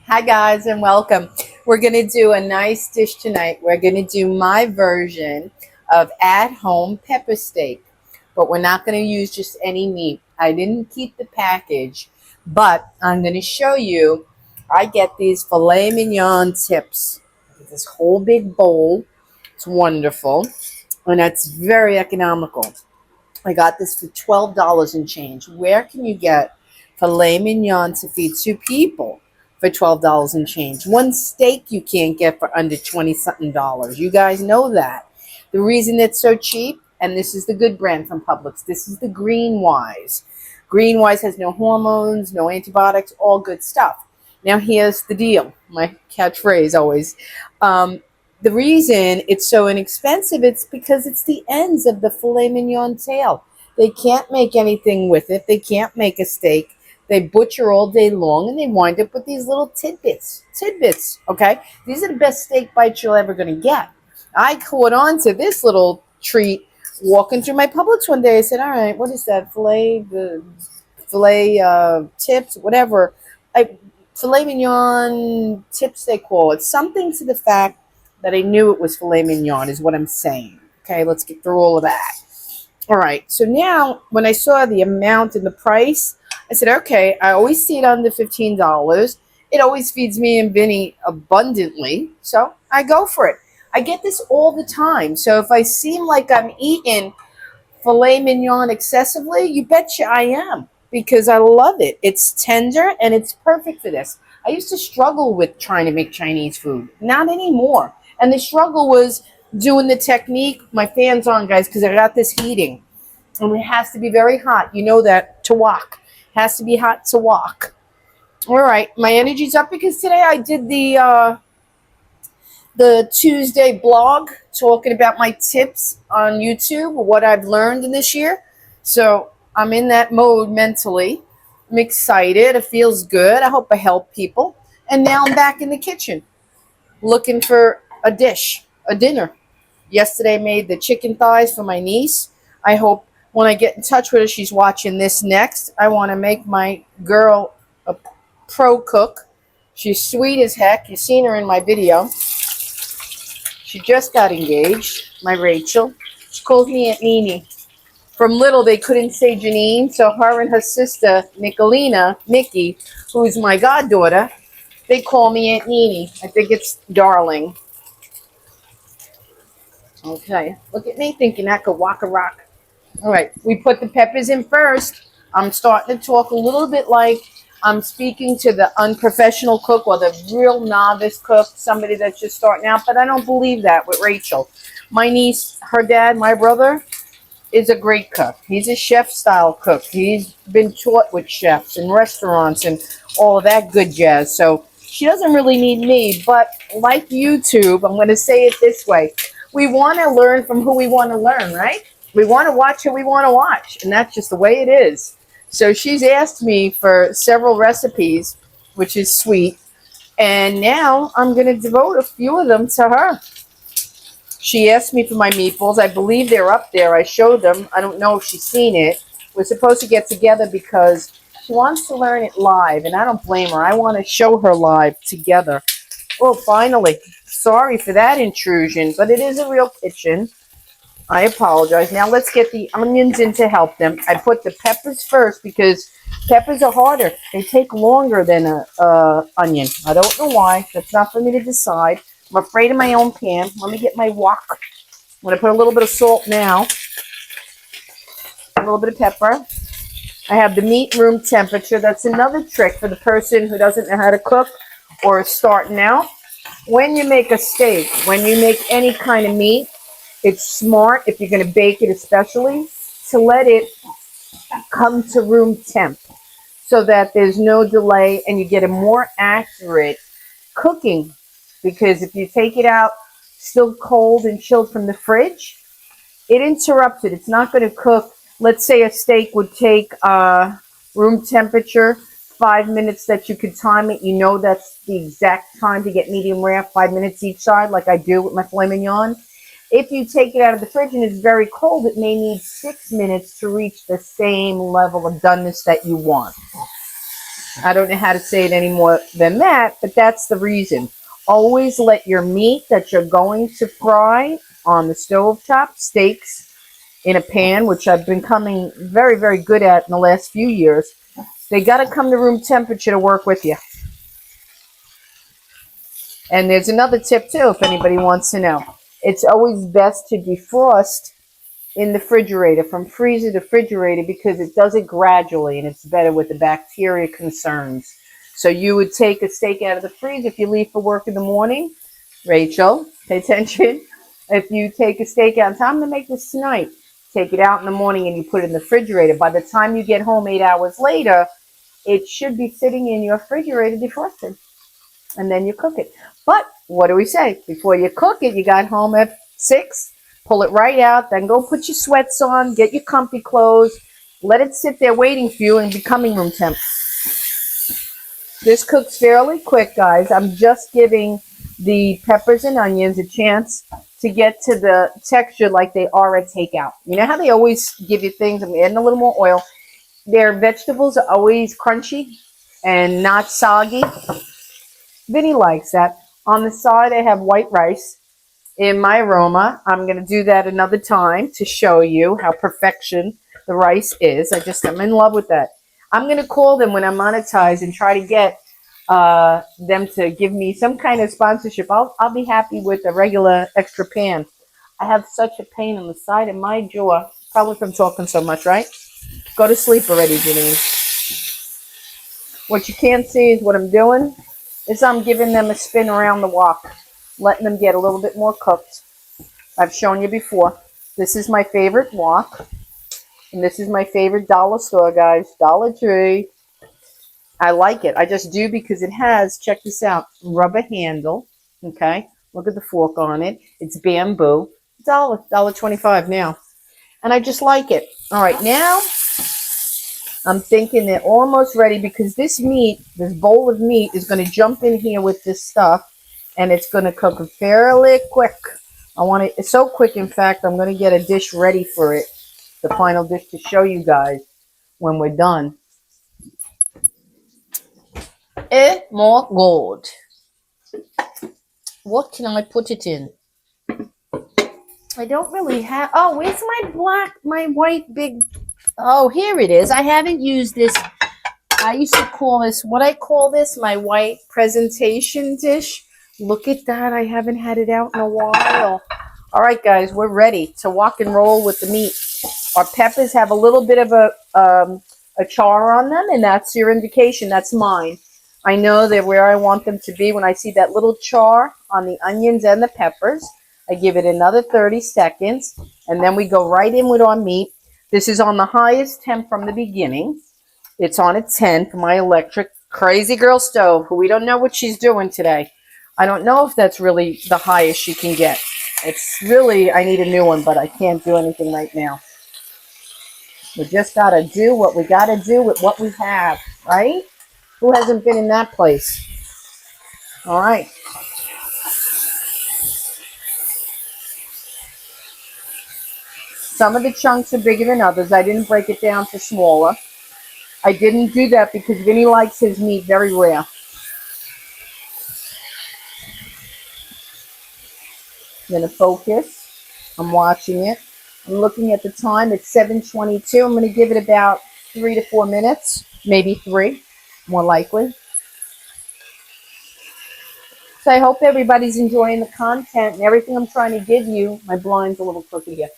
Hi guys and welcome. We're going to do a nice dish tonight. We're going to do my version of at-home pepper steak. But we're not going to use just any meat. I didn't keep the package, but I'm going to show you. I get these filet mignon tips. This whole big bowl. It's wonderful. And that's very economical. I got this for $12 and change. Where can you get filet mignon to feed two people for $12 and change? One steak you can't get for under 20 something dollars. You guys know that. The reason it's so cheap, and this is the good brand from Publix, this is the Green Wise. Green Wise has no hormones, no antibiotics, all good stuff. Now here's the deal, my catchphrase always. The reason it's so inexpensive, it's because it's the ends of the filet mignon tail. They can't make anything with it. They can't make a steak. They butcher all day long, and they wind up with these little tidbits, okay? These are the best steak bites you're ever going to get. I caught on to this little treat walking through my Publix one day. I said, all right, what is that? Filet tips, whatever. Filet mignon tips, they call it. Something to the fact that I knew it was filet mignon is what I'm saying. Okay, let's get through all of that. All right, so now when I saw the amount and the price, I said, okay, I always see it under $15. It always feeds me and Vinny abundantly, so I go for it. I get this all the time, so if I seem like I'm eating filet mignon excessively, you betcha I am, because I love it. It's tender and it's perfect for this. I used to struggle with trying to make Chinese food. Not anymore. And the struggle was doing the technique. My fan's on, guys, because I got this heating. And it has to be very hot. You know that, to wok. It has to be hot to wok. All right, my energy's up because today I did the Tuesday blog talking about my tips on YouTube, what I've learned in this year. So I'm in that mode mentally. I'm excited. It feels good. I hope I help people. And now I'm back in the kitchen looking for a dish, a dinner. Yesterday I made the chicken thighs for my niece. I hope when I get in touch with her, she's watching this next. I want to make my girl a pro cook. She's sweet as heck. You've seen her in my video. She just got engaged, my Rachel. She calls me Aunt Nene. From little, they couldn't say Jeanine, so her and her sister, Nikki, who's my goddaughter, they call me Aunt Nene. I think it's darling. Okay, look at me thinking that could walk a rock. All right, we put the peppers in first. I'm starting to talk a little bit like I'm speaking to the unprofessional cook or the real novice cook, somebody that's just starting out, but I don't believe that with Rachel. My niece, her dad, my brother, is a great cook. He's a chef-style cook. He's been taught with chefs and restaurants and all of that good jazz. So she doesn't really need me, but like YouTube, I'm going to say it this way. We want to learn from who we want to learn, right? We want to watch who we want to watch, and that's just the way it is. So she's asked me for several recipes, which is sweet, and now I'm going to devote a few of them to her. She asked me for my meatballs. I believe they're up there. I showed them. I don't know if she's seen it. We're supposed to get together because she wants to learn it live, and I don't blame her. I want to show her live together. Oh, finally. Sorry for that intrusion, but it is a real kitchen. I apologize. Now let's get the onions in to help them. I put the peppers first because peppers are harder. They take longer than a onion. I don't know why. That's not for me to decide. I'm afraid of my own pan. Let me get my wok. I'm going to put a little bit of salt now. A little bit of pepper. I have the meat room temperature. That's another trick for the person who doesn't know how to cook or is starting out. When you make a steak, when you make any kind of meat, it's smart, if you're going to bake it especially, to let it come to room temp so that there's no delay and you get a more accurate cooking. Because if you take it out still cold and chilled from the fridge, it interrupts it. It's not going to cook. Let's say a steak would take room temperature, 5 minutes that you could time it. You know that's the exact time to get medium rare, 5 minutes each side, like I do with my filet mignon. If you take it out of the fridge and it's very cold, it may need 6 minutes to reach the same level of doneness that you want. I don't know how to say it any more than that, but that's the reason. Always let your meat that you're going to fry on the stovetop, steaks, in a pan, which I've been becoming very, very good at in the last few years. They got to come to room temperature to work with you. And there's another tip too, if anybody wants to know. It's always best to defrost in the refrigerator, from freezer to refrigerator, because it does it gradually and it's better with the bacteria concerns. So you would take a steak out of the freezer if you leave for work in the morning. Rachel, pay attention. If you take a steak out, time to make this tonight. Take it out in the morning and you put it in the refrigerator. By the time you get home 8 hours later, it should be sitting in your refrigerator defrosted. And then you cook it. But what do we say? Before you cook it, you got home at 6, pull it right out, then go put your sweats on, get your comfy clothes, let it sit there waiting for you and becoming room temp. This cooks fairly quick, guys. I'm just giving the peppers and onions a chance to get to the texture like they are at takeout. You know how they always give you things, I'm adding a little more oil. Their vegetables are always crunchy and not soggy. Vinny likes that. On the side, I have white rice in my aroma. I'm going to do that another time to show you how perfection the rice is. I'm in love with that. I'm going to call them when I monetize and try to get them to give me some kind of sponsorship. I'll be happy with a regular extra pan. I have such a pain on the side of my jaw, probably from talking so much, right? Go to sleep already, Jeanine. What you can't see is what I'm doing is I'm giving them a spin around the wok, letting them get a little bit more cooked. I've shown you before. This is my favorite wok, and this is my favorite dollar store, guys, Dollar Tree. I like it. I just do because it has, check this out, rubber handle, okay? Look at the fork on it. It's bamboo. $1.25 now. And I just like it. All right, now I'm thinking they're almost ready because this meat, this bowl of meat is going to jump in here with this stuff, and it's going to cook fairly quick. I want it, it's so quick, in fact, I'm going to get a dish ready for it, the final dish to show you guys when we're done. More gold. What can I put it in? I don't really have, oh, where's my white big, oh, here it is. I haven't used this. I used to call this, what I call this, my white presentation dish. Look at that. I haven't had it out in a while. All right, guys, we're ready to walk and roll with the meat. Our peppers have a little bit of a char on them, and that's your indication. That's mine. I know that where I want them to be. When I see that little char on the onions and the peppers, I give it another 30 seconds, and then we go right in with our meat. This is on the highest temp from the beginning. It's on a 10 for my electric crazy girl stove, who we don't know what she's doing today. I don't know if that's really the highest she can get. It's really, I need a new one, but I can't do anything right now. We just got to do what we got to do with what we have, right? Who hasn't been in that place? All right. Some of the chunks are bigger than others. I didn't break it down to smaller. I didn't do that because Vinny likes his meat very rare. I'm going to focus. I'm watching it. I'm looking at the time. It's 7:22. I'm going to give it about 3 to 4 minutes, maybe 3, more likely. So I hope everybody's enjoying the content and everything I'm trying to give you. My blind's a little crooked here.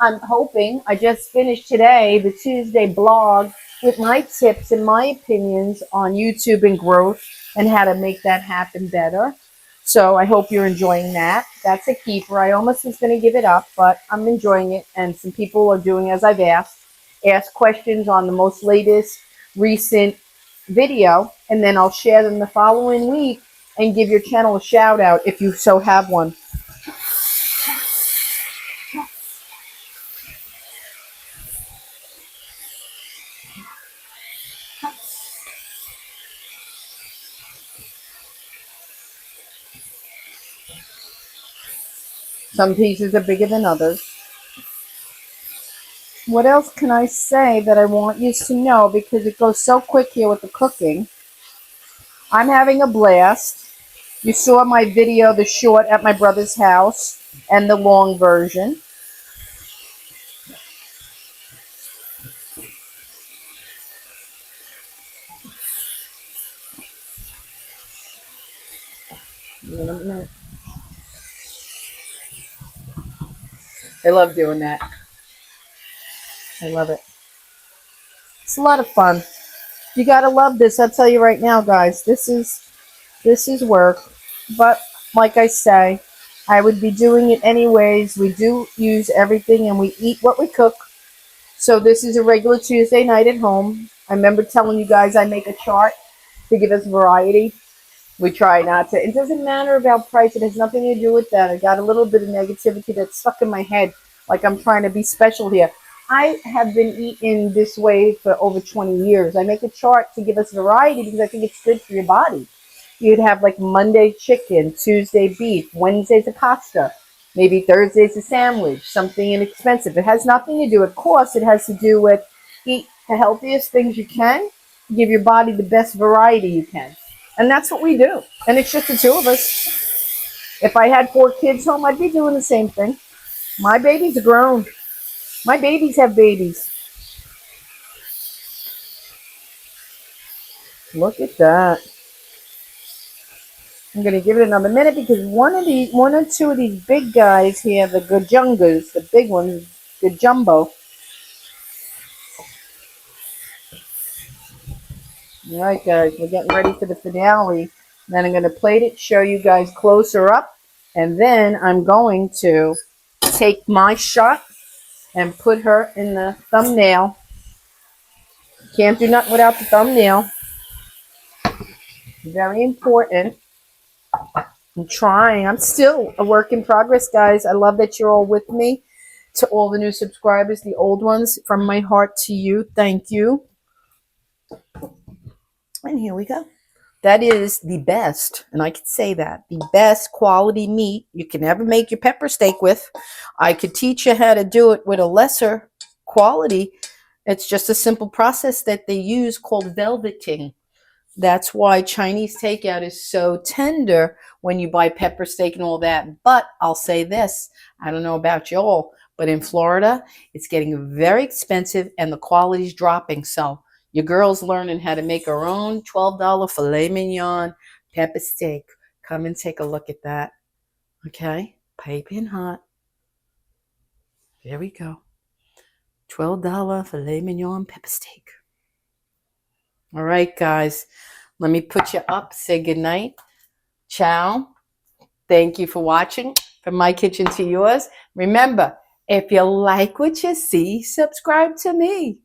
I'm hoping, I just finished today the Tuesday blog with my tips and my opinions on YouTube and growth and how to make that happen better. So I hope you're enjoying that. That's a keeper. I almost was going to give it up, but I'm enjoying it. And some people are doing as I've asked. Ask questions on the most latest recent video, and then I'll share them the following week and give your channel a shout out if you so have one. Some pieces are bigger than others. What else can I say that I want you to know, because it goes so quick here with the cooking? I'm having a blast. You saw my video, the short at my brother's house, and the long version. I love doing that. I love it. It's a lot of fun. You gotta love this. I'll tell you right now, guys. This is work, but like I say, I would be doing it anyways. We do use everything, and we eat what we cook. So this is a regular Tuesday night at home. I remember telling you guys I make a chart to give us variety. We try not to. It doesn't matter about price. It has nothing to do with that. I got a little bit of negativity that's stuck in my head, like I'm trying to be special here. I have been eating this way for over 20 years. I make a chart to give us variety because I think it's good for your body. You'd have like Monday chicken, Tuesday beef, Wednesday's a pasta, maybe Thursday's a sandwich, something inexpensive. It has nothing to do with cost. It has to do with eat the healthiest things you can, give your body the best variety you can. And that's what we do. And it's just the two of us. If I had 4 kids home, I'd be doing the same thing. My babies are grown. My babies have babies. Look at that. I'm going to give it another minute because one or two of these big guys here, the gajungas, the big ones, the jumbo. All right, guys, we're getting ready for the finale. Then I'm going to plate it, show you guys closer up, and then I'm going to take my shot and put her in the thumbnail. Can't do nothing without the thumbnail. Very important. I'm trying. I'm still a work in progress, guys. I love that you're all with me. To all the new subscribers, the old ones, from my heart to you, thank you. And here we go. That is the best, and I could say that, the best quality meat you can ever make your pepper steak with. I could teach you how to do it with a lesser quality. It's just a simple process that they use called velveting. That's why Chinese takeout is so tender when you buy pepper steak and all that. But I'll say this, I don't know about y'all, but in Florida, it's getting very expensive and the quality's dropping. So your girl's learning how to make her own $12 filet mignon pepper steak. Come and take a look at that. Okay? Piping hot. There we go. $12 filet mignon pepper steak. All right, guys. Let me put you up. Say goodnight. Ciao. Thank you for watching. From my kitchen to yours. Remember, if you like what you see, subscribe to me.